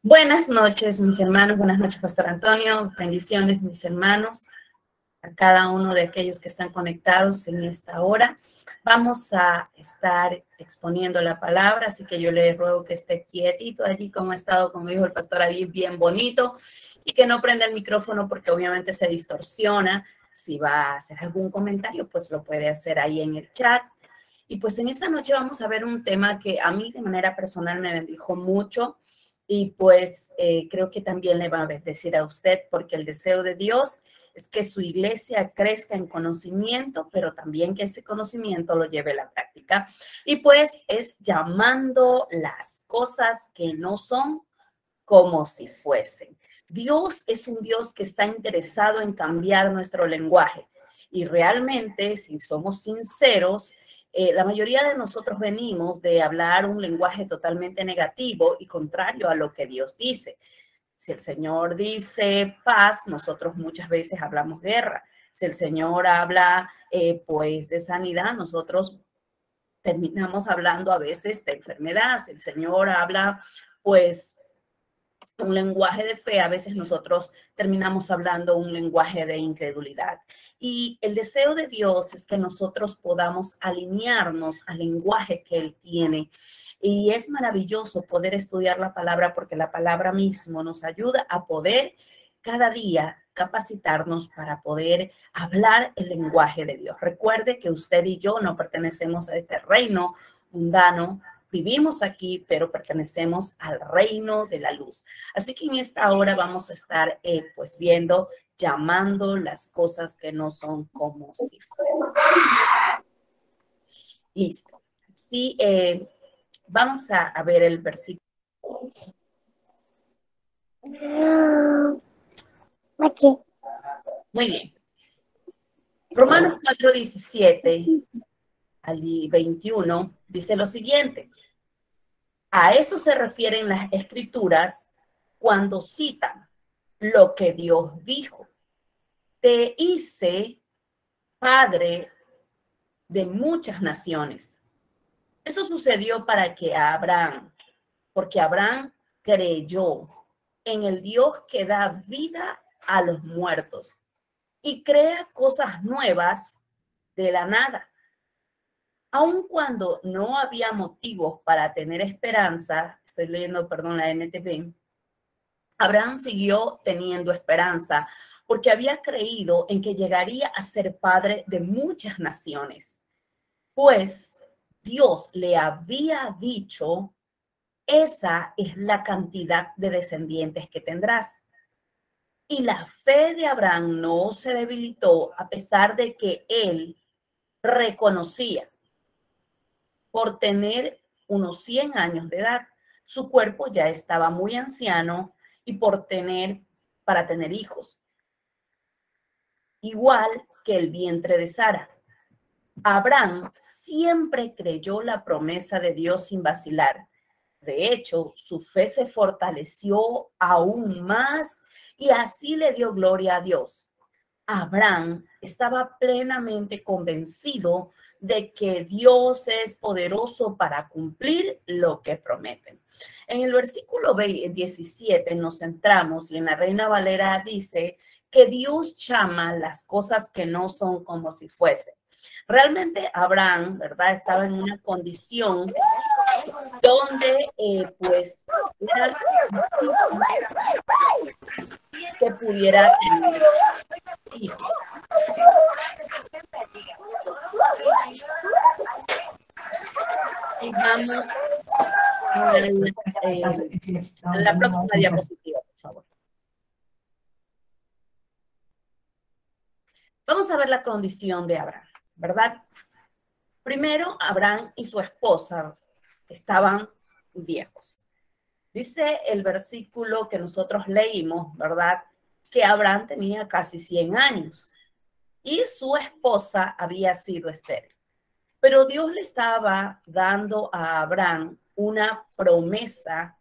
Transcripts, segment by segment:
Buenas noches, mis hermanos. Buenas noches, Pastor Antonio. Bendiciones, mis hermanos, a cada uno de aquellos que están conectados en esta hora. Vamos a estar exponiendo la palabra, así que yo le ruego que esté quietito allí, como ha estado, como dijo el pastor David, bien bonito, y que no prenda el micrófono porque obviamente se distorsiona. Si va a hacer algún comentario, pues lo puede hacer ahí en el chat. Y pues en esta noche vamos a ver un tema que a mí de manera personal me bendijo mucho. Y pues creo que también le va a bendecir a usted, porque el deseo de Dios es que su iglesia crezca en conocimiento, pero también que ese conocimiento lo lleve a la práctica. Y pues es llamando las cosas que no son como si fuesen. Dios es un Dios que está interesado en cambiar nuestro lenguaje. Y realmente, si somos sinceros, la mayoría de nosotros venimos de hablar un lenguaje totalmente negativo y contrario a lo que Dios dice. Si el Señor dice paz, nosotros muchas veces hablamos guerra. Si el Señor habla pues de sanidad, nosotros terminamos hablando a veces de enfermedad. Si el Señor habla pues un lenguaje de fe, a veces nosotros terminamos hablando un lenguaje de incredulidad. Y el deseo de Dios es que nosotros podamos alinearnos al lenguaje que Él tiene. Y es maravilloso poder estudiar la palabra porque la palabra mismo nos ayuda a poder cada día capacitarnos para poder hablar el lenguaje de Dios. Recuerde que usted y yo no pertenecemos a este reino mundano. Vivimos aquí, pero pertenecemos al reino de la luz. Así que en esta hora vamos a estar pues viendo, llamando las cosas que no son como si fuesen. Listo. Sí, vamos a ver el versículo. Aquí. Muy bien. Romanos 4:17 al 21 dice lo siguiente. A eso se refieren las escrituras cuando citan lo que Dios dijo. Te hice padre de muchas naciones. Eso sucedió para que Abraham, porque Abraham creyó en el Dios que da vida a los muertos y crea cosas nuevas de la nada. Aun cuando no había motivos para tener esperanza, estoy leyendo, perdón, la NTV, Abraham siguió teniendo esperanza porque había creído en que llegaría a ser padre de muchas naciones. Pues Dios le había dicho, esa es la cantidad de descendientes que tendrás. Y la fe de Abraham no se debilitó a pesar de que él reconocía por tener unos 100 años de edad. Su cuerpo ya estaba muy anciano y para tener hijos. Igual que el vientre de Sara. Abraham siempre creyó la promesa de Dios sin vacilar. De hecho, su fe se fortaleció aún más y así le dio gloria a Dios. Abraham estaba plenamente convencido de que Dios es poderoso para cumplir lo que promete. En el versículo 17 nos centramos y en la Reina Valera dice que Dios llama las cosas que no son como si fuesen. Realmente Abraham, ¿verdad? Estaba en una condición donde pues era que pudiera tener hijos. Y vamos a la próxima diapositiva, por favor. Vamos a ver la condición de Abraham, ¿verdad? Primero, Abraham y su esposa estaban viejos. Dice el versículo que nosotros leímos, ¿verdad? Que Abraham tenía casi 100 años y su esposa había sido estéril. Pero Dios le estaba dando a Abraham una promesa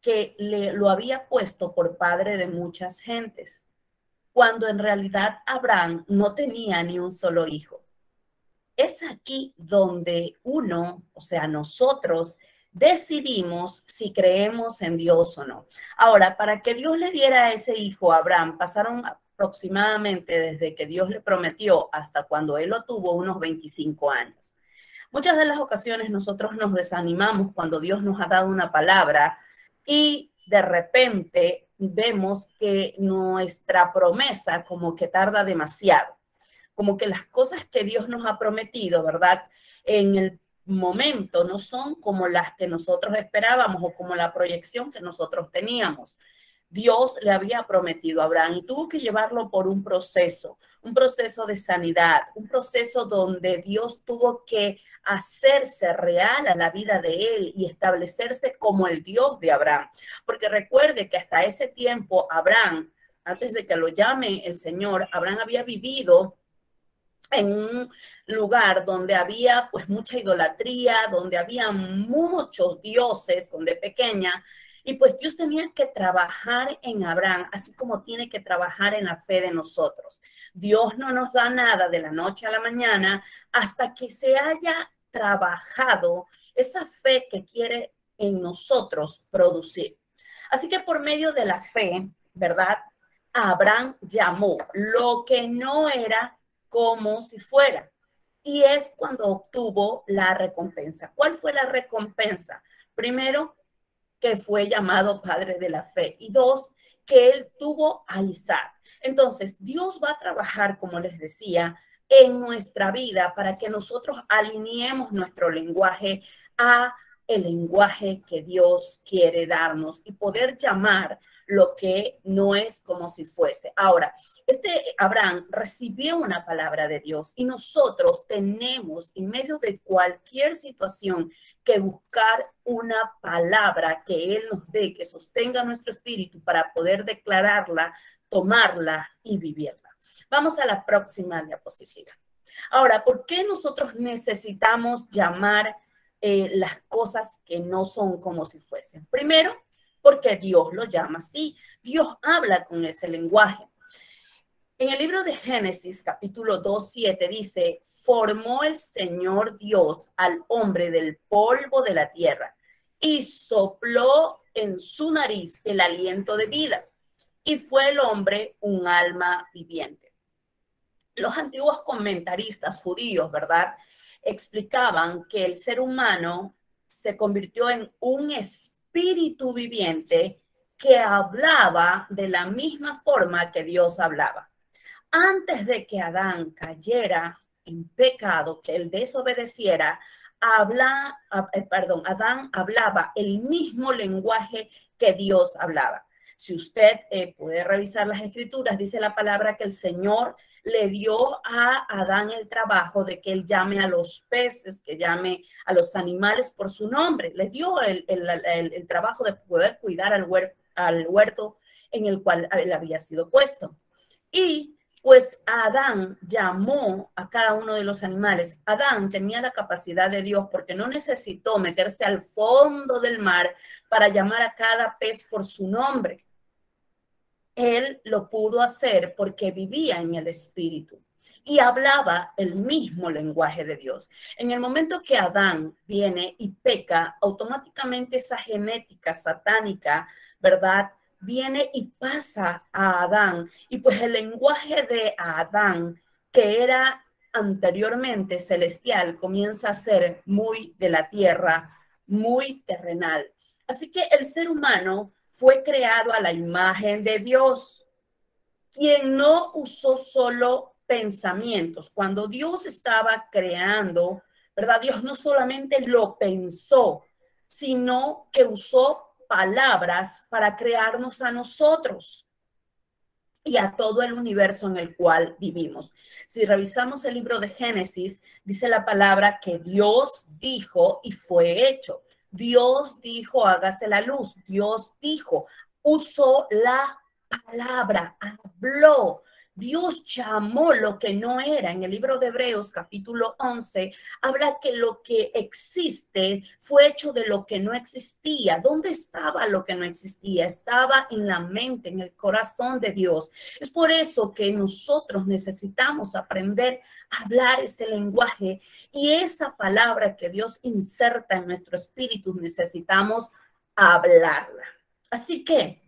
que lo había puesto por padre de muchas gentes, cuando en realidad Abraham no tenía ni un solo hijo. Es aquí donde uno, o sea, nosotros, decidimos si creemos en Dios o no. Ahora, para que Dios le diera a ese hijo a Abraham, pasaron aproximadamente desde que Dios le prometió hasta cuando él lo tuvo unos 25 años. Muchas de las ocasiones nosotros nos desanimamos cuando Dios nos ha dado una palabra y de repente vemos que nuestra promesa como que tarda demasiado, como que las cosas que Dios nos ha prometido, ¿verdad? En el momento no son como las que nosotros esperábamos o como la proyección que nosotros teníamos. Dios le había prometido a Abraham y tuvo que llevarlo por un proceso de sanidad, un proceso donde Dios tuvo que hacerse real a la vida de él y establecerse como el Dios de Abraham. Porque recuerde que hasta ese tiempo Abraham, antes de que lo llame el Señor, Abraham había vivido en un lugar donde había pues mucha idolatría, donde había muchos dioses con de pequeña, y pues Dios tenía que trabajar en Abraham, así como tiene que trabajar en la fe de nosotros. Dios no nos da nada de la noche a la mañana hasta que se haya trabajado esa fe que quiere en nosotros producir. Así que por medio de la fe, ¿verdad? Abraham llamó lo que no era como si fuera. Y es cuando obtuvo la recompensa. ¿Cuál fue la recompensa? Primero, que fue llamado padre de la fe. Y dos, que él tuvo a Isaac. Entonces, Dios va a trabajar, como les decía, en nuestra vida para que nosotros alineemos nuestro lenguaje a el lenguaje que Dios quiere darnos y poder llamar lo que no es como si fuese. Ahora, Abraham recibió una palabra de Dios y nosotros tenemos en medio de cualquier situación que buscar una palabra que Él nos dé, que sostenga nuestro espíritu para poder declararla, tomarla y vivirla. Vamos a la próxima diapositiva. Ahora, ¿por qué nosotros necesitamos llamar las cosas que no son como si fuesen? Primero, porque Dios lo llama así. Dios habla con ese lenguaje. En el libro de Génesis, capítulo 2:7, dice, formó el Señor Dios al hombre del polvo de la tierra y sopló en su nariz el aliento de vida, y fue el hombre un alma viviente. Los antiguos comentaristas judíos, ¿verdad?, explicaban que el ser humano se convirtió en un espíritu viviente que hablaba de la misma forma que Dios hablaba. Antes de que Adán cayera en pecado, que él desobedeciera, Adán hablaba el mismo lenguaje que Dios hablaba. Si usted puede revisar las escrituras, dice la palabra que el Señor le dio a Adán el trabajo de que él llame a los peces, que llame a los animales por su nombre. Les dio el trabajo de poder cuidar al huerto en el cual él había sido puesto. Y pues Adán llamó a cada uno de los animales. Adán tenía la capacidad de Dios porque no necesitó meterse al fondo del mar para llamar a cada pez por su nombre. Él lo pudo hacer porque vivía en el Espíritu y hablaba el mismo lenguaje de Dios. En el momento que Adán viene y peca, automáticamente esa genética satánica, ¿verdad?, viene y pasa a Adán. Y pues el lenguaje de Adán, que era anteriormente celestial, comienza a ser muy de la tierra, muy terrenal. Así que el ser humano fue creado a la imagen de Dios, quien no usó solo pensamientos. Cuando Dios estaba creando, ¿verdad?, Dios no solamente lo pensó, sino que usó palabras para crearnos a nosotros y a todo el universo en el cual vivimos. Si revisamos el libro de Génesis, dice la palabra que Dios dijo y fue hecho. Dios dijo, hágase la luz. Dios dijo, usó la palabra, habló. Dios llamó lo que no era. En el libro de Hebreos, capítulo 11, habla que lo que existe fue hecho de lo que no existía. ¿Dónde estaba lo que no existía? Estaba en la mente, en el corazón de Dios. Es por eso que nosotros necesitamos aprender a hablar ese lenguaje y esa palabra que Dios inserta en nuestro espíritu, necesitamos hablarla. Así que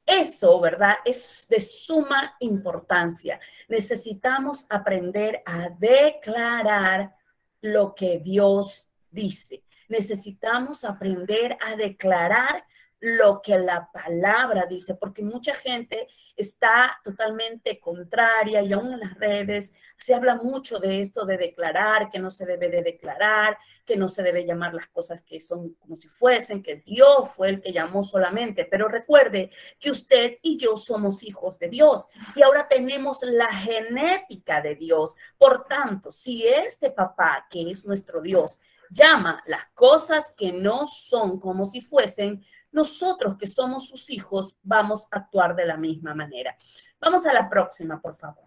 eso, ¿verdad? Es de suma importancia. Necesitamos aprender a declarar lo que Dios dice. Necesitamos aprender a declarar lo que la palabra dice, porque mucha gente está totalmente contraria y aún en las redes se habla mucho de esto de declarar, que no se debe de declarar, que no se debe llamar las cosas que son como si fuesen, que Dios fue el que llamó solamente. Pero recuerde que usted y yo somos hijos de Dios y ahora tenemos la genética de Dios. Por tanto, si este papá, que es nuestro Dios, llama las cosas que no son como si fuesen, nosotros que somos sus hijos vamos a actuar de la misma manera. Vamos a la próxima, por favor.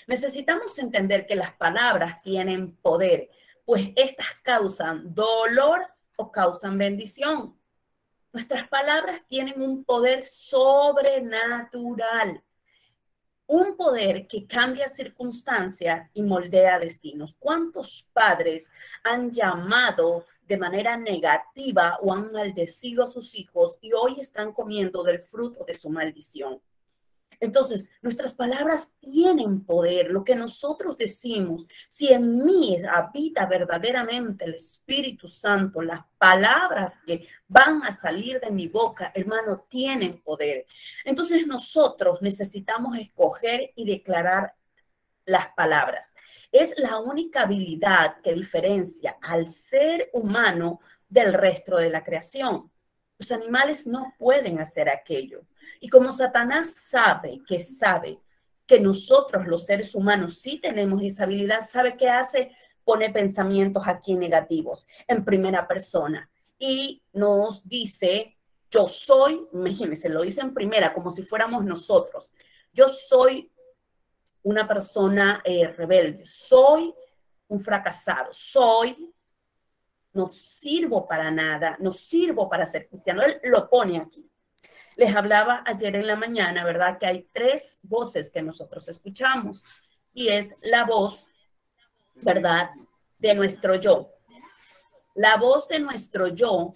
Necesitamos entender que las palabras tienen poder, pues estas causan dolor o causan bendición. Nuestras palabras tienen un poder sobrenatural, un poder que cambia circunstancias y moldea destinos. ¿Cuántos padres han llamado de manera negativa o han maldecido a sus hijos y hoy están comiendo del fruto de su maldición? Entonces, nuestras palabras tienen poder. Lo que nosotros decimos, si en mí habita verdaderamente el Espíritu Santo, las palabras que van a salir de mi boca, hermano, tienen poder. Entonces, nosotros necesitamos escoger y declarar las palabras. Es la única habilidad que diferencia al ser humano del resto de la creación. Los animales no pueden hacer aquello. Y como Satanás sabe que nosotros los seres humanos sí tenemos esa habilidad, ¿sabe qué hace? Pone pensamientos aquí negativos en primera persona y nos dice, yo soy, imagínense, lo dice en primera como si fuéramos nosotros. Yo soy una persona rebelde, soy un fracasado, no sirvo para nada, no sirvo para ser cristiano. Él lo pone aquí. Les hablaba ayer en la mañana, ¿verdad? Que hay 3 voces que nosotros escuchamos y es la voz, ¿verdad? De nuestro yo. La voz de nuestro yo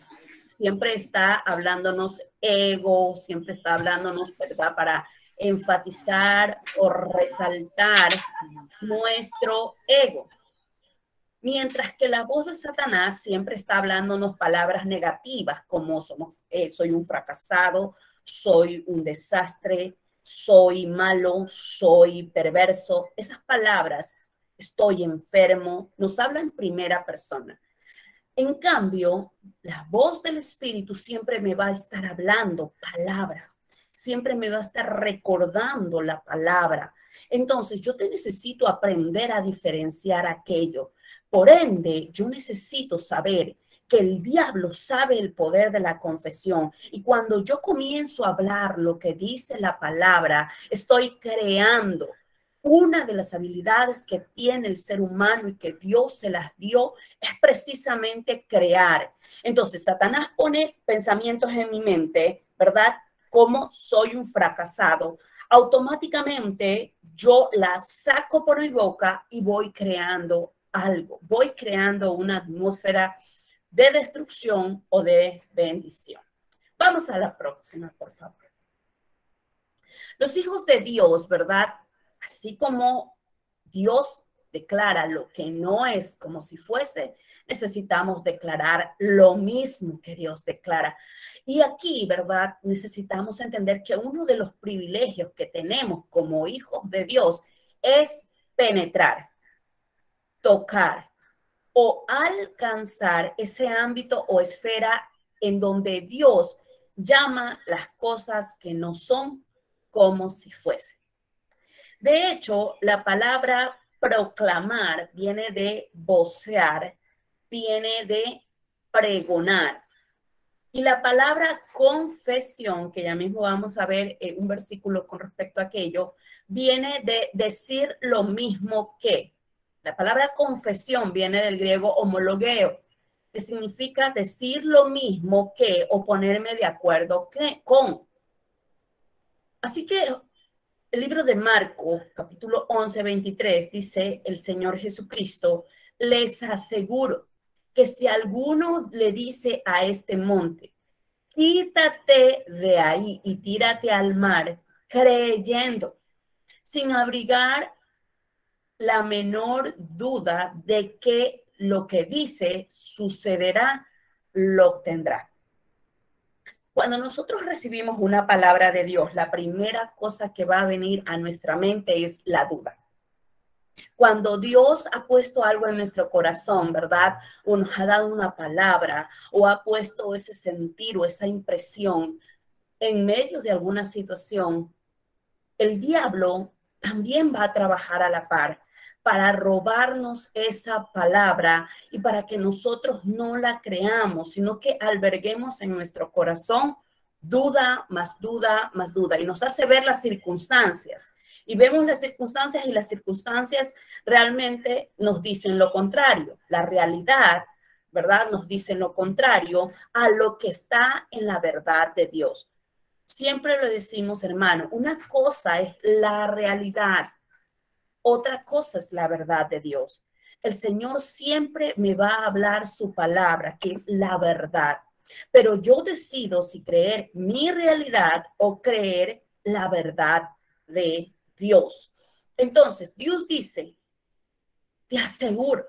siempre está hablándonos ego, siempre está hablándonos, ¿verdad? Para enfatizar o resaltar nuestro ego. Mientras que la voz de Satanás siempre está hablándonos palabras negativas como soy un fracasado, soy un desastre, soy malo, soy perverso. Esas palabras, estoy enfermo, nos habla en primera persona. En cambio, la voz del Espíritu siempre me va a estar hablando palabra, siempre me va a estar recordando la palabra. Entonces, yo te necesito aprender a diferenciar aquello. Por ende, yo necesito saber que el diablo sabe el poder de la confesión. Y cuando yo comienzo a hablar lo que dice la palabra, estoy creando. Una de las habilidades que tiene el ser humano y que Dios se las dio es precisamente crear. Entonces, Satanás pone pensamientos en mi mente, ¿verdad? Como soy un fracasado. Automáticamente yo las saco por mi boca y voy creando algo. Voy creando una atmósfera de destrucción o de bendición. Vamos a la próxima, por favor. Los hijos de Dios, ¿verdad? Así como Dios declara lo que no es como si fuese, necesitamos declarar lo mismo que Dios declara. Y aquí, ¿verdad? Necesitamos entender que uno de los privilegios que tenemos como hijos de Dios es penetrar, tocar o alcanzar ese ámbito o esfera en donde Dios llama las cosas que no son como si fuesen. De hecho, la palabra proclamar viene de vocear, viene de pregonar. Y la palabra confesión, que ya mismo vamos a ver un versículo con respecto a aquello, viene de decir lo mismo que. La palabra confesión viene del griego homologeo, que significa decir lo mismo que o ponerme de acuerdo con. Así que el libro de Marcos, capítulo 11, 23, dice el Señor Jesucristo, les aseguro que si alguno le dice a este monte, quítate de ahí y tírate al mar, creyendo, sin abrigar la menor duda de que lo que dice sucederá, lo obtendrá. Cuando nosotros recibimos una palabra de Dios, la primera cosa que va a venir a nuestra mente es la duda. Cuando Dios ha puesto algo en nuestro corazón, ¿verdad? O nos ha dado una palabra o ha puesto ese sentir o esa impresión en medio de alguna situación, el diablo también va a trabajar a la par para robarnos esa palabra y para que nosotros no la creamos, sino que alberguemos en nuestro corazón duda, más duda, más duda. Y nos hace ver las circunstancias. Y vemos las circunstancias y las circunstancias realmente nos dicen lo contrario. La realidad, ¿verdad? Nos dicen lo contrario a lo que está en la verdad de Dios. Siempre lo decimos, hermano, una cosa es la realidad, otra cosa es la verdad de Dios. El Señor siempre me va a hablar su palabra, que es la verdad. Pero yo decido si creer mi realidad o creer la verdad de Dios. Entonces, Dios dice, te aseguro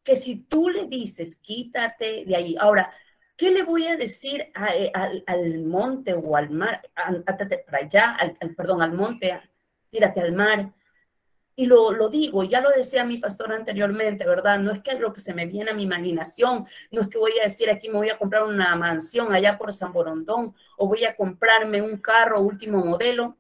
que si tú le dices, quítate de ahí. Ahora, ¿qué le voy a decir al monte o al mar? Para allá, perdón, al monte, tírate al mar. Y lo digo, ya lo decía mi pastor anteriormente, ¿verdad? No es que lo que se me viene a mi imaginación, no es que voy a decir aquí me voy a comprar una mansión allá por San Borondón o voy a comprarme un carro último modelo.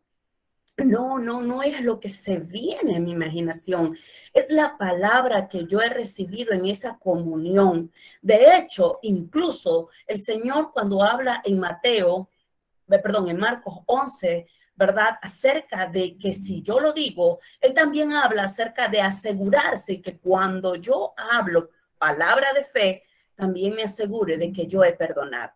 No es lo que se viene en mi imaginación. Es la palabra que yo he recibido en esa comunión. De hecho, incluso el Señor cuando habla en en Marcos 11, ¿verdad? Acerca de que si yo lo digo, Él también habla acerca de asegurarse que cuando yo hablo palabra de fe, también me asegure de que yo he perdonado.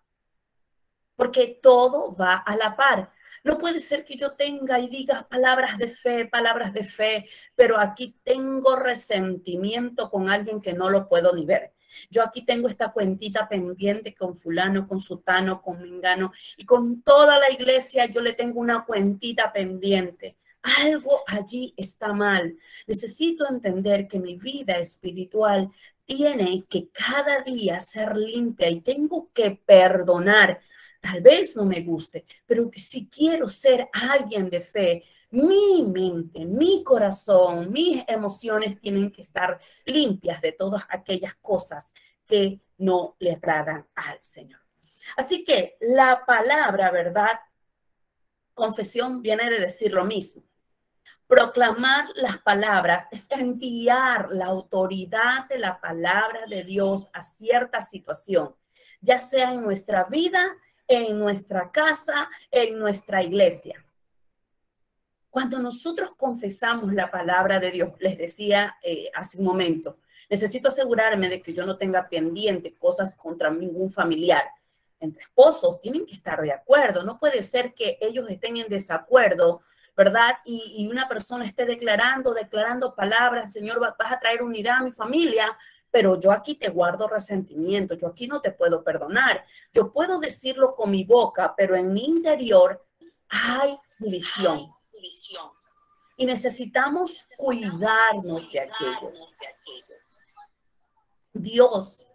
Porque todo va a la par. No puede ser que yo tenga y diga palabras de fe, pero aquí tengo resentimiento con alguien que no lo puedo ni ver. Yo aquí tengo esta cuentita pendiente con fulano, con sutano, con mengano y con toda la iglesia yo le tengo una cuentita pendiente. Algo allí está mal. Necesito entender que mi vida espiritual tiene que cada día ser limpia y tengo que perdonar. Tal vez no me guste, pero si quiero ser alguien de fe, mi mente, mi corazón, mis emociones tienen que estar limpias de todas aquellas cosas que no le agradan al Señor. Así que la palabra, ¿verdad? Confesión viene de decir lo mismo. Proclamar las palabras es enviar la autoridad de la palabra de Dios a cierta situación, ya sea en nuestra vida, en nuestra casa, en nuestra iglesia. Cuando nosotros confesamos la palabra de Dios, les decía hace un momento, necesito asegurarme de que yo no tenga pendiente cosas contra ningún familiar. Entre esposos tienen que estar de acuerdo. No puede ser que ellos estén en desacuerdo, ¿verdad? Y una persona esté declarando palabras, Señor, vas a traer unidad a mi familia, pero yo aquí te guardo resentimiento, yo aquí no te puedo perdonar. Yo puedo decirlo con mi boca, pero en mi interior hay división. Y necesitamos cuidarnos de aquello. Dios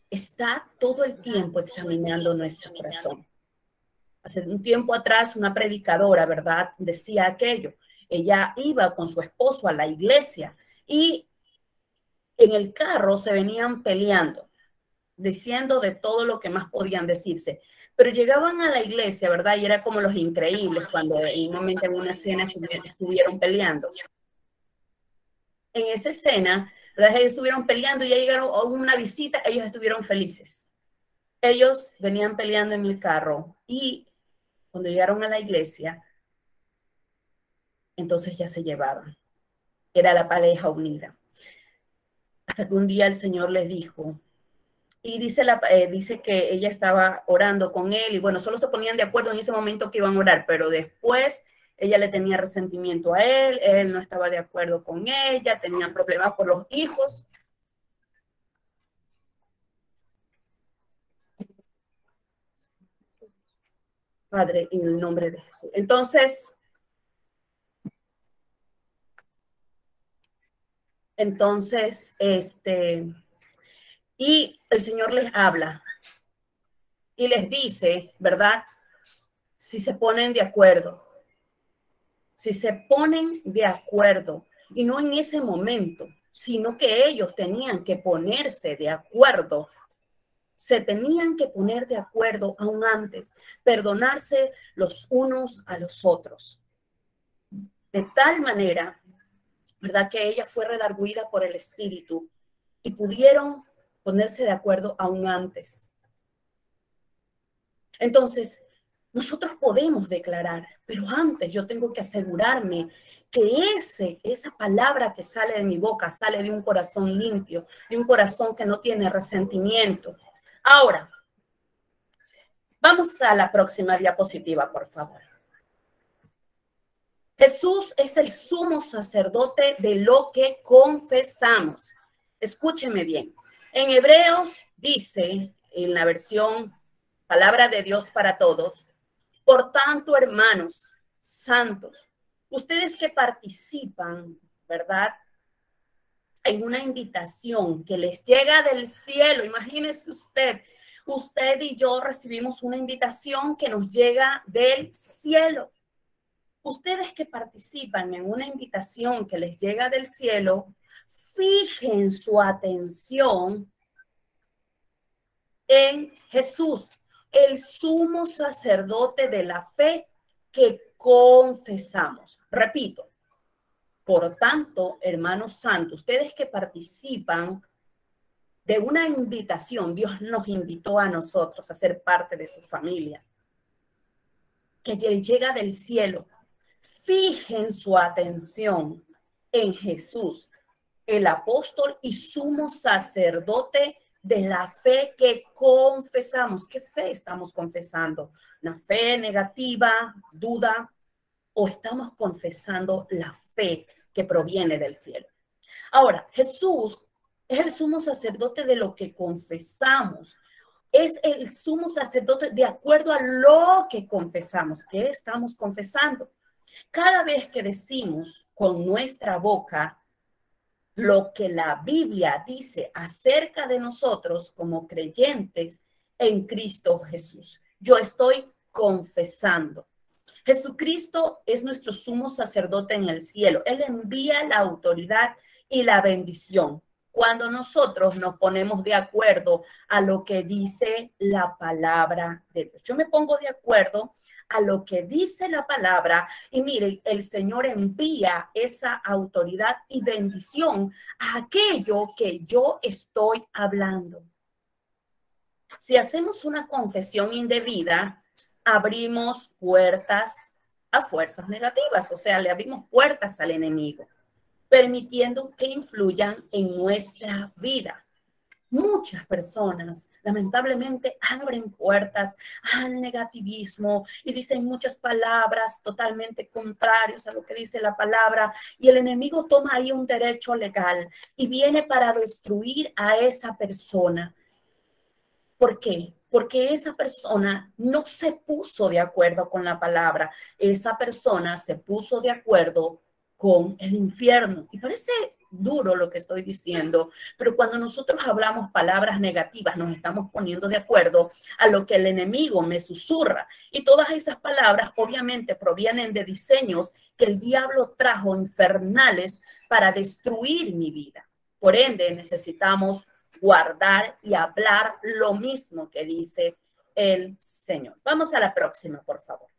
está todo el tiempo examinando nuestro corazón. Hace un tiempo atrás una predicadora, ¿verdad?, decía aquello. Ella iba con su esposo a la iglesia y en el carro se venían peleando, diciendo de todo lo que más podían decirse. Pero llegaban a la iglesia, ¿verdad? Y era como Los Increíbles, cuando en un momento en una escena estuvieron peleando. En esa escena, ¿verdad? Ellos estuvieron peleando y ya llegaron a una visita, ellos estuvieron felices. ellos venían peleando en el carro y cuando llegaron a la iglesia, entonces ya se llevaban. Era la pareja unida. Hasta que un día el Señor les dijo, y dice que ella estaba orando con él y bueno, solo se ponían de acuerdo en ese momento que iban a orar, pero después ella le tenía resentimiento a él no estaba de acuerdo con ella, tenían problemas por los hijos. Padre, en el nombre de Jesús. Entonces, y el Señor les habla y les dice, ¿verdad? Si se ponen de acuerdo, y no en ese momento, sino que ellos tenían que ponerse de acuerdo, se tenían que poner de acuerdo aún antes, perdonarse los unos a los otros. De tal manera, ¿verdad? Que ella fue redarguida por el Espíritu y pudieron ponerse de acuerdo aún antes. Entonces, nosotros podemos declarar, pero antes yo tengo que asegurarme que esa palabra que sale de mi boca sale de un corazón limpio, de un corazón que no tiene resentimiento. Ahora, vamos a la próxima diapositiva, por favor. Jesús es el sumo sacerdote de lo que confesamos. Escúcheme bien. En Hebreos dice, en la versión Palabra de Dios para Todos, por tanto, hermanos santos, ustedes que participan, ¿verdad? En una invitación que les llega del cielo, imagínese usted y yo recibimos una invitación que nos llega del cielo. Ustedes que participan en una invitación que les llega del cielo, fijen su atención en Jesús, el sumo sacerdote de la fe que confesamos. Repito, por tanto, hermanos santos, ustedes que participan de una invitación, Dios nos invitó a nosotros a ser parte de su familia, que llega del cielo. Fijen su atención en Jesús, el apóstol y sumo sacerdote de la fe que confesamos. ¿Qué fe estamos confesando? ¿Una fe negativa, duda? ¿O estamos confesando la fe que proviene del cielo? Ahora, Jesús es el sumo sacerdote de lo que confesamos. Es el sumo sacerdote de acuerdo a lo que confesamos. ¿Qué estamos confesando? Cada vez que decimos con nuestra boca lo que la Biblia dice acerca de nosotros como creyentes en Cristo Jesús, yo estoy confesando. Jesucristo es nuestro sumo sacerdote en el cielo. Él envía la autoridad y la bendición cuando nosotros nos ponemos de acuerdo a lo que dice la palabra de Dios. Yo me pongo de acuerdo a lo que dice la palabra y mire, el Señor envía esa autoridad y bendición a aquello que yo estoy hablando. Si hacemos una confesión indebida, abrimos puertas a fuerzas negativas, o sea, le abrimos puertas al enemigo, permitiendo que influyan en nuestra vida. Muchas personas, lamentablemente, abren puertas al negativismo y dicen muchas palabras totalmente contrarias a lo que dice la palabra, y el enemigo toma ahí un derecho legal y viene para destruir a esa persona. ¿Por qué? Porque esa persona no se puso de acuerdo con la palabra. Esa persona se puso de acuerdo con el infierno. Y parece duro lo que estoy diciendo, pero cuando nosotros hablamos palabras negativas, nos estamos poniendo de acuerdo a lo que el enemigo me susurra. Y todas esas palabras obviamente provienen de diseños que el diablo trajo infernales para destruir mi vida. Por ende, necesitamos guardar y hablar lo mismo que dice el Señor. Vamos a la próxima, por favor.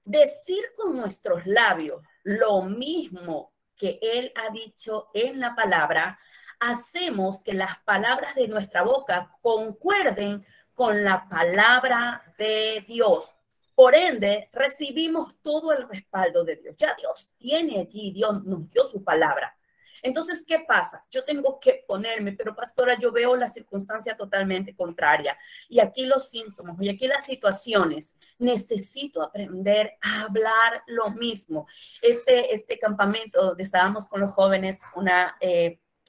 Decir con nuestros labios lo mismo que Él ha dicho en la palabra hacemos que las palabras de nuestra boca concuerden con la palabra de Dios. Por ende, recibimos todo el respaldo de Dios. Ya Dios tiene allí, Dios nos dio su palabra. Entonces, ¿qué pasa? Yo tengo que ponerme, pero pastora, yo veo la circunstancia totalmente contraria. Y aquí los síntomas, y aquí las situaciones. Necesito aprender a hablar lo mismo. Este campamento donde estábamos con los jóvenes, una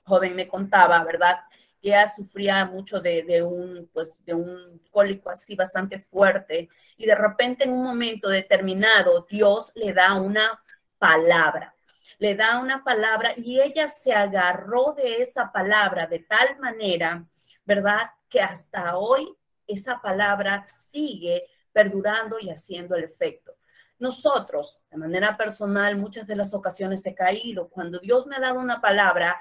joven me contaba, ¿verdad? Que ella sufría mucho de un cólico así bastante fuerte. Y de repente en un momento determinado, Dios le da una palabra. Le da una palabra y ella se agarró de esa palabra de tal manera, ¿verdad? Que hasta hoy esa palabra sigue perdurando y haciendo el efecto. Nosotros, de manera personal, muchas de las ocasiones he caído cuando Dios me ha dado una palabra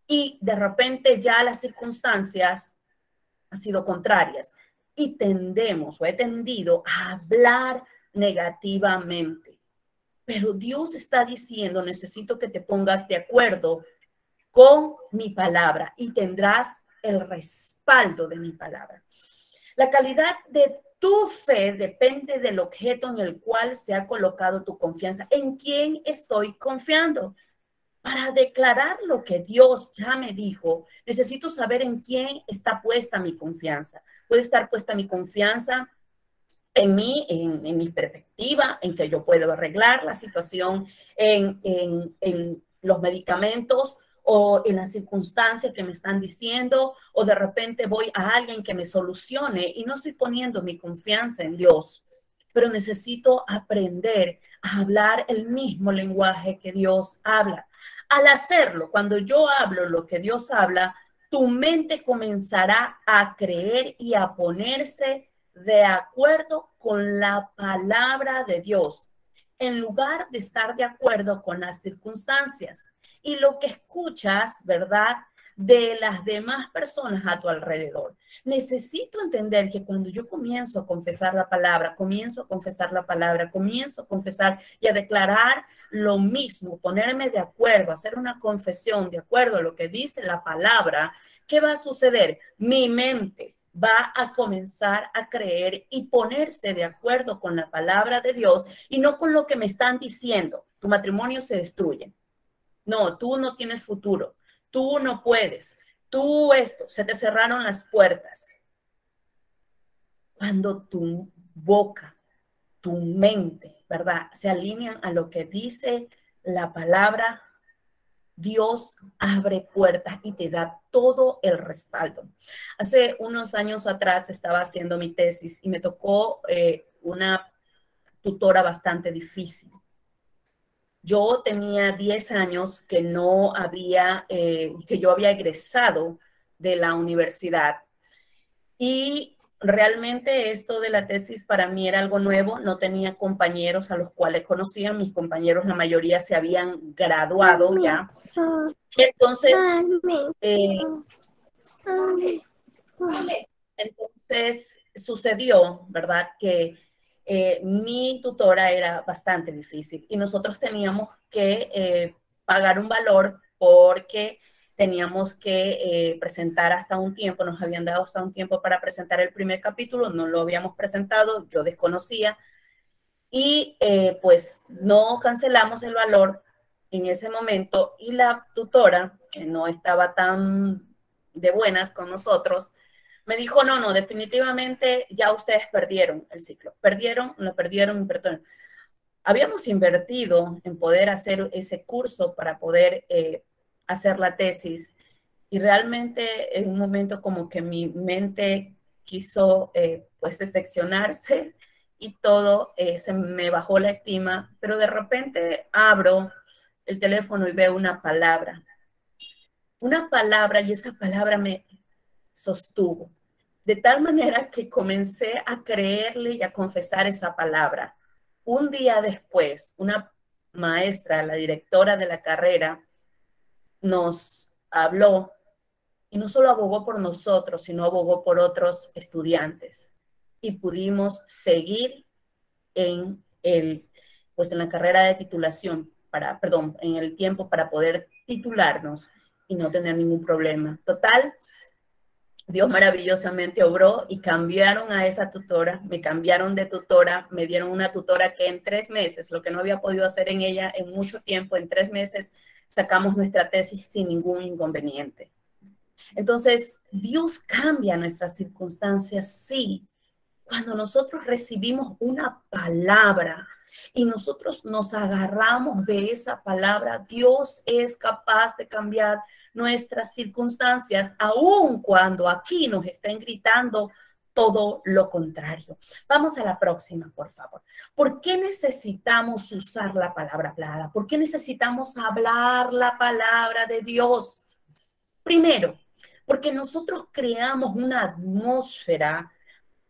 y de repente ya las circunstancias han sido contrarias y tendemos o he tendido a hablar negativamente. Pero Dios está diciendo, necesito que te pongas de acuerdo con mi palabra y tendrás el respaldo de mi palabra. La calidad de tu fe depende del objeto en el cual se ha colocado tu confianza. ¿En quién estoy confiando? Para declarar lo que Dios ya me dijo, necesito saber en quién está puesta mi confianza. Puede estar puesta mi confianza en mí, en mi perspectiva, en que yo puedo arreglar la situación, en los medicamentos o en las circunstancias que me están diciendo, o de repente voy a alguien que me solucione y no estoy poniendo mi confianza en Dios, pero necesito aprender a hablar el mismo lenguaje que Dios habla. Al hacerlo, cuando yo hablo lo que Dios habla, tu mente comenzará a creer y a ponerse de acuerdo con la palabra de Dios, en lugar de estar de acuerdo con las circunstancias y lo que escuchas, ¿verdad? De las demás personas a tu alrededor. Necesito entender que cuando yo comienzo a confesar la palabra, comienzo a confesar y a declarar lo mismo, ponerme de acuerdo, hacer una confesión de acuerdo a lo que dice la palabra, ¿qué va a suceder? Mi mente va a comenzar a creer y ponerse de acuerdo con la palabra de Dios y no con lo que me están diciendo. Tu matrimonio se destruye. No, tú no tienes futuro. Tú no puedes. Tú esto, se te cerraron las puertas. Cuando tu boca, tu mente, ¿verdad? Se alinean a lo que dice la palabra, Dios abre puertas y te da todo el respaldo. Hace unos años atrás estaba haciendo mi tesis y me tocó una tutora bastante difícil. Yo tenía 10 años que no había, que yo había egresado de la universidad y realmente esto de la tesis para mí era algo nuevo, no tenía compañeros a los cuales conocía, mis compañeros la mayoría se habían graduado ya. Entonces, entonces sucedió, ¿verdad? Que mi tutora era bastante difícil y nosotros teníamos que pagar un valor porque teníamos que presentar hasta un tiempo, nos habían dado hasta un tiempo para presentar el primer capítulo, no lo habíamos presentado, yo desconocía y pues no cancelamos el valor en ese momento y la tutora, que no estaba tan de buenas con nosotros, me dijo, no, definitivamente ya ustedes perdieron el ciclo, perdieron. Habíamos invertido en poder hacer ese curso para poder hacer la tesis y realmente en un momento como que mi mente quiso pues decepcionarse y todo, se me bajó la estima, pero de repente abro el teléfono y veo una palabra y esa palabra me sostuvo. De tal manera que comencé a creerle y a confesar esa palabra. Un día después, una maestra, la directora de la carrera, nos habló y no solo abogó por nosotros, sino abogó por otros estudiantes. Y pudimos seguir pues en la carrera de titulación, en el tiempo para poder titularnos y no tener ningún problema. Total, Dios maravillosamente obró y cambiaron a esa tutora, me cambiaron de tutora, me dieron una tutora que en 3 meses, lo que no había podido hacer en ella en mucho tiempo, en 3 meses sacamos nuestra tesis sin ningún inconveniente. Entonces, Dios cambia nuestras circunstancias, sí, cuando nosotros recibimos una palabra y nosotros nos agarramos de esa palabra, Dios es capaz de cambiar nuestras circunstancias, aun cuando aquí nos estén gritando todo lo contrario. Vamos a la próxima, por favor. ¿Por qué necesitamos usar la palabra hablada? ¿Por qué necesitamos hablar la palabra de Dios? Primero, porque nosotros creamos una atmósfera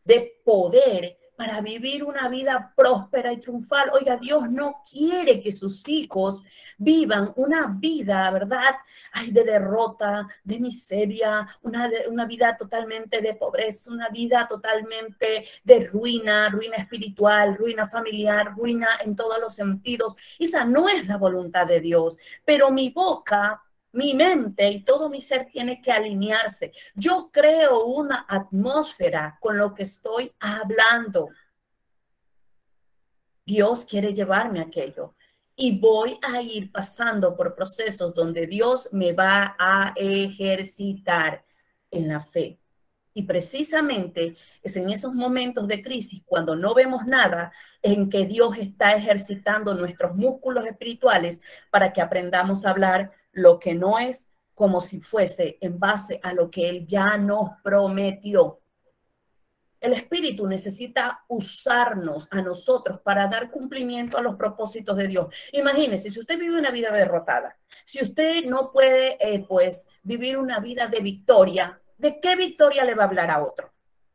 de poder para vivir una vida próspera y triunfal. Oiga, Dios no quiere que sus hijos vivan una vida, ¿verdad? Ay, de derrota, de miseria, una vida totalmente de pobreza, una vida totalmente de ruina, ruina espiritual, ruina familiar, ruina en todos los sentidos. Esa no es la voluntad de Dios, pero mi boca, mi mente y todo mi ser tiene que alinearse. Yo creo una atmósfera con lo que estoy hablando. Dios quiere llevarme a aquello. Y voy a ir pasando por procesos donde Dios me va a ejercitar en la fe. Y precisamente es en esos momentos de crisis, cuando no vemos nada, en que Dios está ejercitando nuestros músculos espirituales para que aprendamos a hablar lo que no es como si fuese en base a lo que Él ya nos prometió. El Espíritu necesita usarnos a nosotros para dar cumplimiento a los propósitos de Dios. Imagínese, si usted vive una vida derrotada, si usted no puede, pues, vivir una vida de victoria, ¿de qué victoria le va a hablar a otro?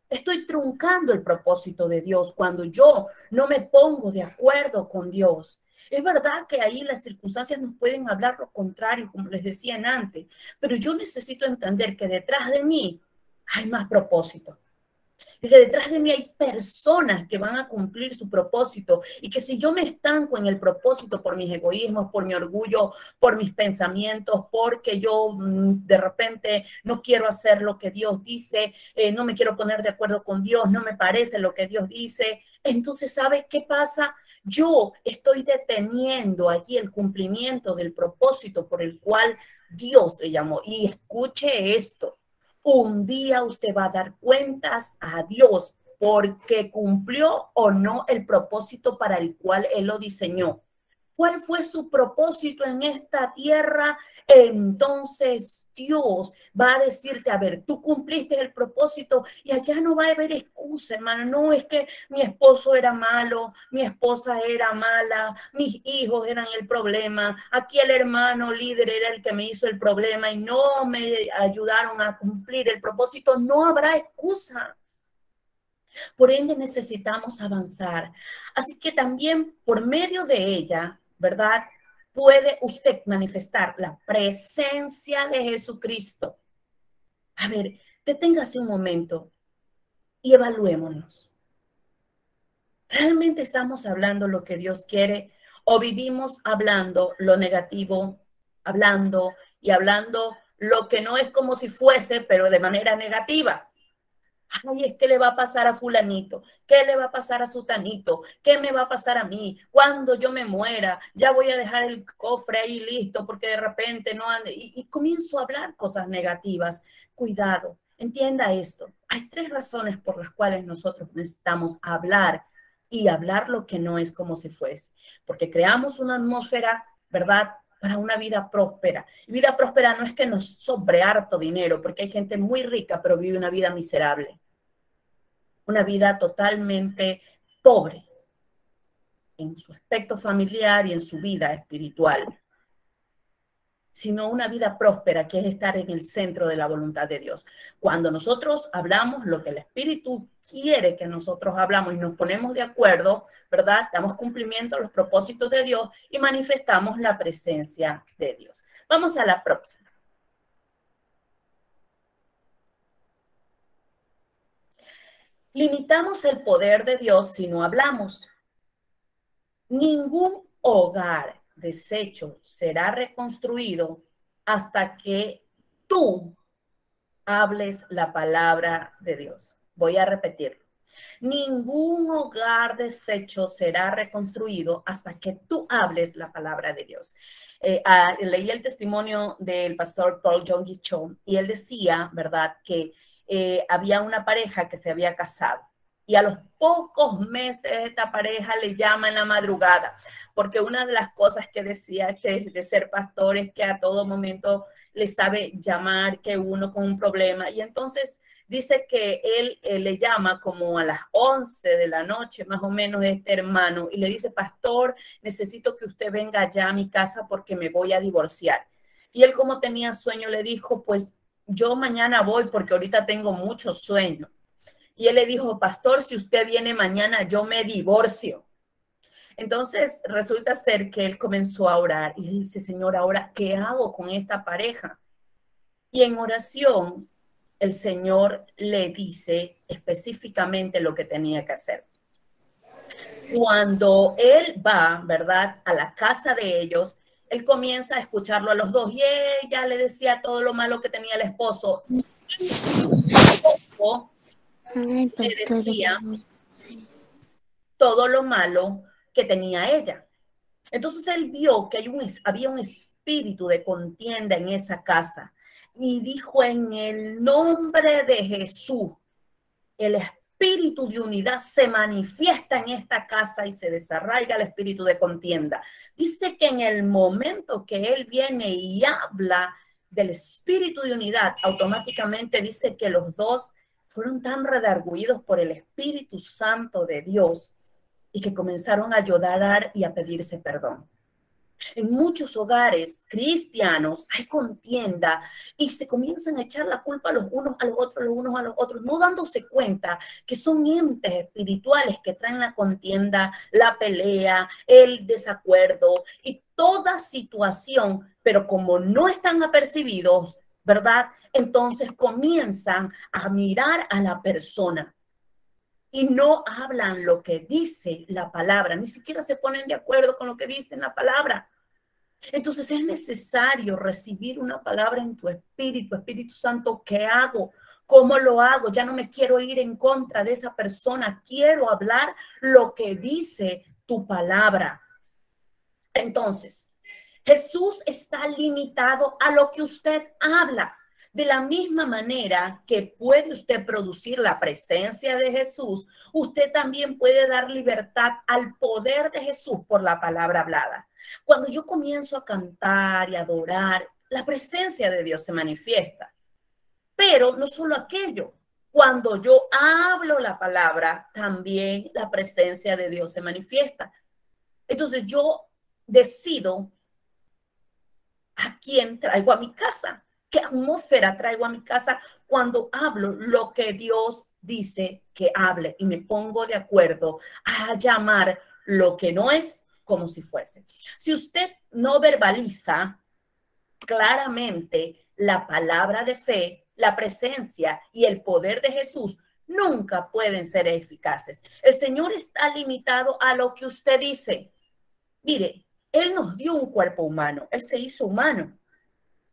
Estoy truncando el propósito de Dios cuando yo no me pongo de acuerdo con Dios. Es verdad que ahí las circunstancias nos pueden hablar lo contrario, como les decía antes, pero yo necesito entender que detrás de mí hay más propósito. De que detrás de mí hay personas que van a cumplir su propósito y que si yo me estanco en el propósito por mis egoísmos, por mi orgullo, por mis pensamientos, porque yo de repente no quiero hacer lo que Dios dice, no me quiero poner de acuerdo con Dios, no me parece lo que Dios dice, entonces, ¿sabe qué pasa? Yo estoy deteniendo allí el cumplimiento del propósito por el cual Dios le llamó. Y escuche esto. Un día usted va a dar cuentas a Dios porque cumplió o no el propósito para el cual Él lo diseñó. ¿Cuál fue su propósito en esta tierra? Entonces Dios va a decirte, a ver, tú cumpliste el propósito y allá no va a haber excusa, hermano. No es que mi esposo era malo, mi esposa era mala, mis hijos eran el problema, aquí el hermano líder era el que me hizo el problema y no me ayudaron a cumplir el propósito. No habrá excusa. Por ende, necesitamos avanzar. Así que también por medio de ella, ¿verdad? Puede usted manifestar la presencia de Jesucristo. A ver, deténgase un momento y evaluémonos. ¿Realmente estamos hablando lo que Dios quiere o vivimos hablando lo negativo, hablando y hablando lo que no es como si fuese, pero de manera negativa? Ay, es que le va a pasar a fulanito, qué le va a pasar a sutanito, qué me va a pasar a mí, cuando yo me muera, ya voy a dejar el cofre ahí listo porque de repente no ande, y comienzo a hablar cosas negativas. Cuidado, entienda esto. Hay 3 razones por las cuales nosotros necesitamos hablar y hablar lo que no es como si fuese, porque creamos una atmósfera, ¿verdad?, para una vida próspera. Y vida próspera no es que nos sobre harto dinero, porque hay gente muy rica, pero vive una vida miserable. Una vida totalmente pobre en su aspecto familiar y en su vida espiritual. Sino una vida próspera, que es estar en el centro de la voluntad de Dios. Cuando nosotros hablamos lo que el Espíritu quiere que nosotros hablamos y nos ponemos de acuerdo, ¿verdad? Damos cumplimiento a los propósitos de Dios y manifestamos la presencia de Dios. Vamos a la próxima. Limitamos el poder de Dios si no hablamos. Ningún hogar deshecho será reconstruido hasta que tú hables la palabra de Dios. Voy a repetirlo. Ningún hogar deshecho será reconstruido hasta que tú hables la palabra de Dios. Leí el testimonio del pastor Paul Yonggi Cho y él decía, ¿verdad?, que había una pareja que se había casado y a los pocos meses esta pareja le llama en la madrugada, porque una de las cosas que decía que de ser pastor es que a todo momento le sabe llamar que uno con un problema y entonces dice que él le llama como a las 11 de la noche, más o menos, este hermano, y le dice, pastor, necesito que usted venga ya a mi casa porque me voy a divorciar. Y él, como tenía sueño, le dijo, pues yo mañana voy porque ahorita tengo mucho sueño. Y él le dijo, pastor, si usted viene mañana, yo me divorcio. Entonces resulta ser que él comenzó a orar y le dice, Señor, ahora, ¿qué hago con esta pareja? Y en oración, el Señor le dice específicamente lo que tenía que hacer. Cuando él va, ¿verdad?, a la casa de ellos, él comienza a escucharlo a los dos y ella le decía todo lo malo que tenía el esposo. Le decía todo lo malo que tenía ella. Entonces él vio que había un espíritu de contienda en esa casa y dijo, en el nombre de Jesús, el espíritu de unidad se manifiesta en esta casa y se desarraiga el espíritu de contienda. Dice que en el momento que él viene y habla del espíritu de unidad, automáticamente dice que los dos fueron tan redargüidos por el Espíritu Santo de Dios y que comenzaron a llorar y a pedirse perdón. En muchos hogares cristianos hay contienda y se comienzan a echar la culpa los unos a los otros, no dándose cuenta que son entes espirituales que traen la contienda, la pelea, el desacuerdo y toda situación, pero como no están apercibidos, ¿verdad? Entonces comienzan a mirar a la persona y no hablan lo que dice la palabra, ni siquiera se ponen de acuerdo con lo que dice la palabra. Entonces es necesario recibir una palabra en tu espíritu, Espíritu Santo, ¿qué hago? ¿Cómo lo hago? Ya no me quiero ir en contra de esa persona, quiero hablar lo que dice tu palabra. Entonces, Jesús está limitado a lo que usted habla. De la misma manera que puede usted producir la presencia de Jesús, usted también puede dar libertad al poder de Jesús por la palabra hablada. Cuando yo comienzo a cantar y adorar, la presencia de Dios se manifiesta. Pero no solo aquello, cuando yo hablo la palabra, también la presencia de Dios se manifiesta. Entonces yo decido a quién traigo a mi casa, qué atmósfera traigo a mi casa cuando hablo lo que Dios dice que hable y me pongo de acuerdo a llamar lo que no es como si fuese. Si usted no verbaliza claramente la palabra de fe, la presencia y el poder de Jesús, nunca pueden ser eficaces. El Señor está limitado a lo que usted dice. Mire, Él nos dio un cuerpo humano, Él se hizo humano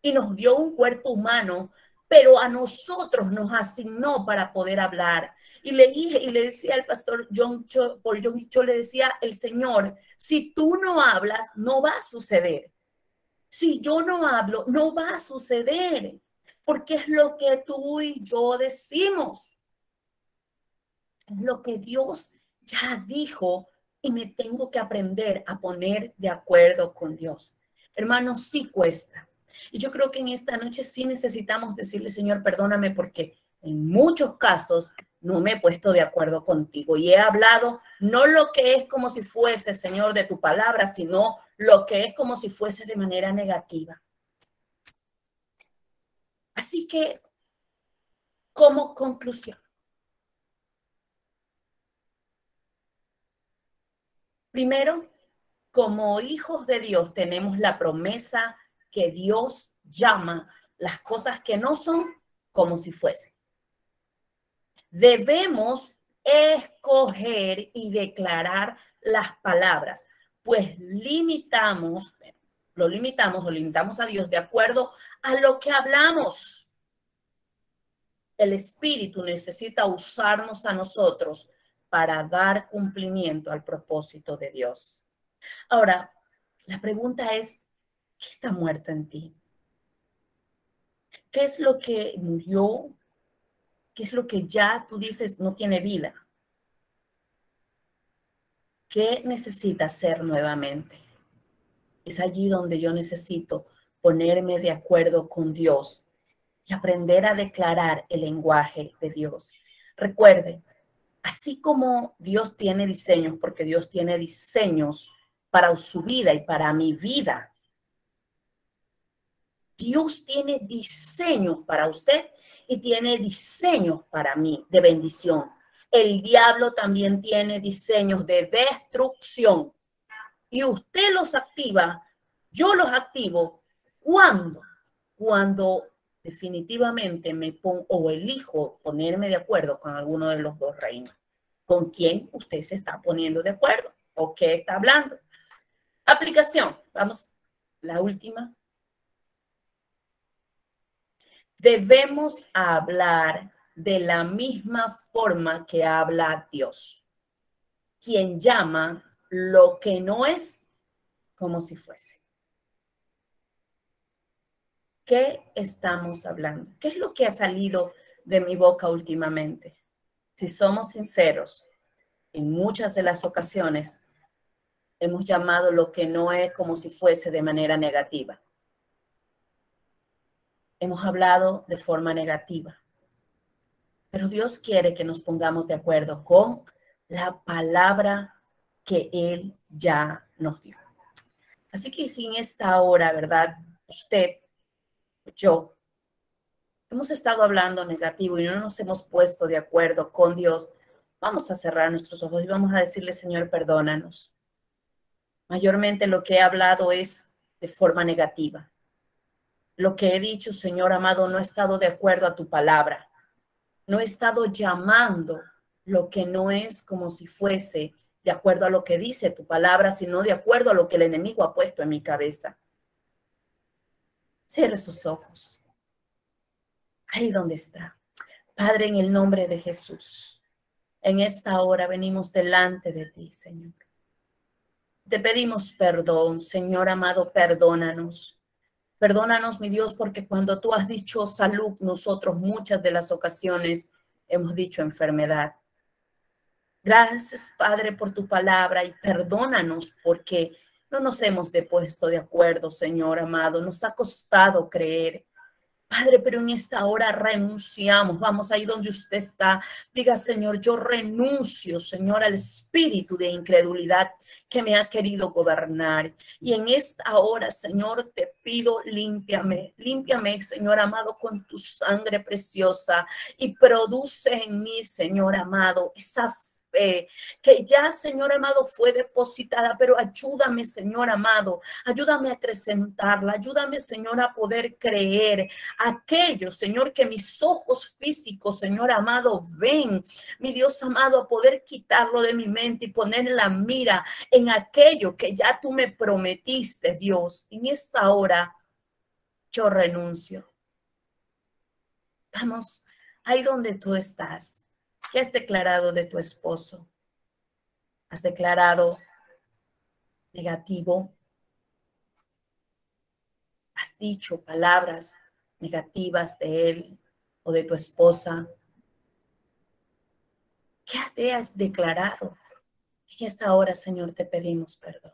y nos dio un cuerpo humano, pero a nosotros nos asignó para poder hablar. Y le dije, y le decía al pastor Paul Yonggi Cho, le decía, el Señor, si tú no hablas, no va a suceder. Si yo no hablo, no va a suceder, porque es lo que tú y yo decimos. Es lo que Dios ya dijo y me tengo que aprender a poner de acuerdo con Dios. Hermanos, sí cuesta. Y yo creo que en esta noche sí necesitamos decirle, Señor, perdóname porque en muchos casos no me he puesto de acuerdo contigo y he hablado no lo que es como si fuese, Señor, de tu palabra, sino lo que es como si fuese de manera negativa. Así que, como conclusión, primero, como hijos de Dios tenemos la promesa que Dios llama las cosas que no son como si fuesen. Debemos escoger y declarar las palabras, pues limitamos lo limitamos a Dios de acuerdo a lo que hablamos. El Espíritu necesita usarnos a nosotros para dar cumplimiento al propósito de Dios. Ahora, la pregunta es, ¿qué está muerto en ti? ¿Qué es lo que murió? ¿Qué es lo que ya tú dices no tiene vida? ¿Qué necesitas ser nuevamente? Es allí donde yo necesito ponerme de acuerdo con Dios y aprender a declarar el lenguaje de Dios. Recuerde, así como Dios tiene diseños, porque Dios tiene diseños para su vida y para mi vida, Dios tiene diseños para usted y tiene diseños para mí de bendición. El diablo también tiene diseños de destrucción y usted los activa, yo los activo. ¿Cuándo? Cuando definitivamente me pongo o elijo ponerme de acuerdo con alguno de los dos reinos. ¿Con quién usted se está poniendo de acuerdo? ¿O qué está hablando? Aplicación. Vamos, la última. Debemos hablar de la misma forma que habla Dios, quien llama lo que no es como si fuese. ¿Qué estamos hablando? ¿Qué es lo que ha salido de mi boca últimamente? Si somos sinceros, en muchas de las ocasiones hemos llamado lo que no es como si fuese de manera negativa. Hemos hablado de forma negativa. Pero Dios quiere que nos pongamos de acuerdo con la palabra que Él ya nos dio. Así que si en esta hora, ¿verdad? Usted, yo, hemos estado hablando negativo y no nos hemos puesto de acuerdo con Dios, vamos a cerrar nuestros ojos y vamos a decirle, Señor, perdónanos. Mayormente lo que he hablado es de forma negativa. Lo que he dicho, Señor amado, no he estado de acuerdo a tu palabra. No he estado llamando lo que no es como si fuese de acuerdo a lo que dice tu palabra, sino de acuerdo a lo que el enemigo ha puesto en mi cabeza. Cierre sus ojos. Ahí donde está. Padre, en el nombre de Jesús, en esta hora venimos delante de ti, Señor. Te pedimos perdón, Señor amado, perdónanos. Perdónanos, mi Dios, porque cuando tú has dicho salud, nosotros muchas de las ocasiones hemos dicho enfermedad. Gracias, Padre, por tu palabra y perdónanos porque no nos hemos puesto de acuerdo, Señor amado. Nos ha costado creer. Padre, pero en esta hora renunciamos. Vamos ahí donde usted está. Diga, Señor, yo renuncio, Señor, al espíritu de incredulidad que me ha querido gobernar. Y en esta hora, Señor, te pido, límpiame. Límpiame, Señor amado, con tu sangre preciosa y produce en mí, Señor amado, esa fe que ya, Señor amado, fue depositada, pero ayúdame, Señor amado, ayúdame a acrecentarla, ayúdame, Señor, a poder creer aquello, Señor, que mis ojos físicos, Señor amado, ven, mi Dios amado, a poder quitarlo de mi mente y poner la mira en aquello que ya tú me prometiste, Dios. En esta hora yo renuncio. Vamos, ahí donde tú estás. ¿Qué has declarado de tu esposo? ¿Has declarado negativo? ¿Has dicho palabras negativas de él o de tu esposa? ¿Qué has declarado? En esta hora, Señor, te pedimos perdón.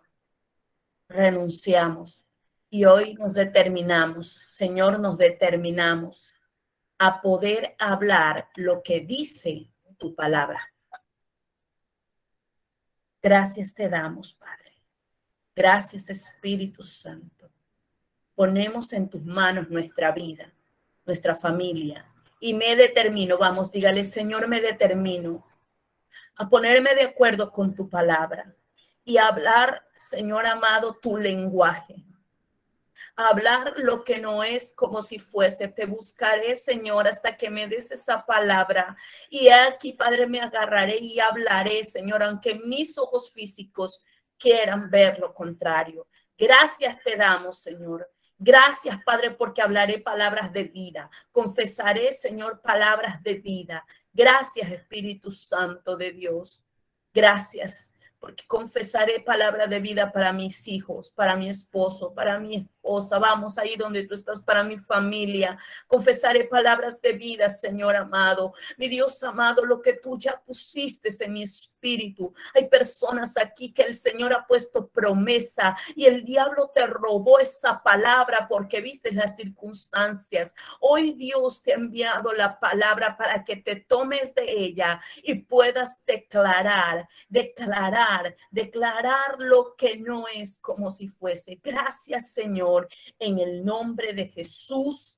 Renunciamos y hoy nos determinamos, Señor, nos determinamos a poder hablar lo que dice tu palabra. Gracias te damos, Padre. Gracias, Espíritu Santo. Ponemos en tus manos nuestra vida, nuestra familia. Y me determino, vamos, dígale, Señor, me determino a ponerme de acuerdo con tu palabra y a hablar, Señor amado, tu lenguaje. A hablar lo que no es como si fuese. Te buscaré, Señor, hasta que me des esa palabra. Y aquí, Padre, me agarraré y hablaré, Señor, aunque mis ojos físicos quieran ver lo contrario. Gracias te damos, Señor. Gracias, Padre, porque hablaré palabras de vida. Confesaré, Señor, palabras de vida. Gracias, Espíritu Santo de Dios. Gracias, porque confesaré palabras de vida para mis hijos, para mi esposo, para mi esposa. Vamos ahí donde tú estás, para mi familia. Confesaré palabras de vida, Señor amado. Mi Dios amado, lo que tú ya pusiste en mi espíritu. Hay personas aquí que el Señor ha puesto promesa y el diablo te robó esa palabra porque viste las circunstancias. Hoy Dios te ha enviado la palabra para que te tomes de ella y puedas declarar lo que no es como si fuese. Gracias, Señor, en el nombre de Jesús.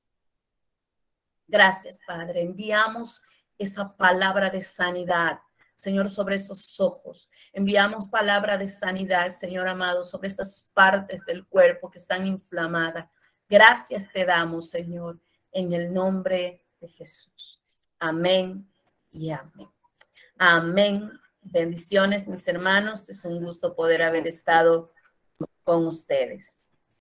Gracias, Padre. Enviamos esa palabra de sanidad, Señor, sobre esos ojos. Enviamos palabra de sanidad, Señor amado, sobre esas partes del cuerpo que están inflamadas. Gracias te damos, Señor, en el nombre de Jesús. Amén y amén. Amén. Bendiciones, mis hermanos. Es un gusto poder haber estado con ustedes.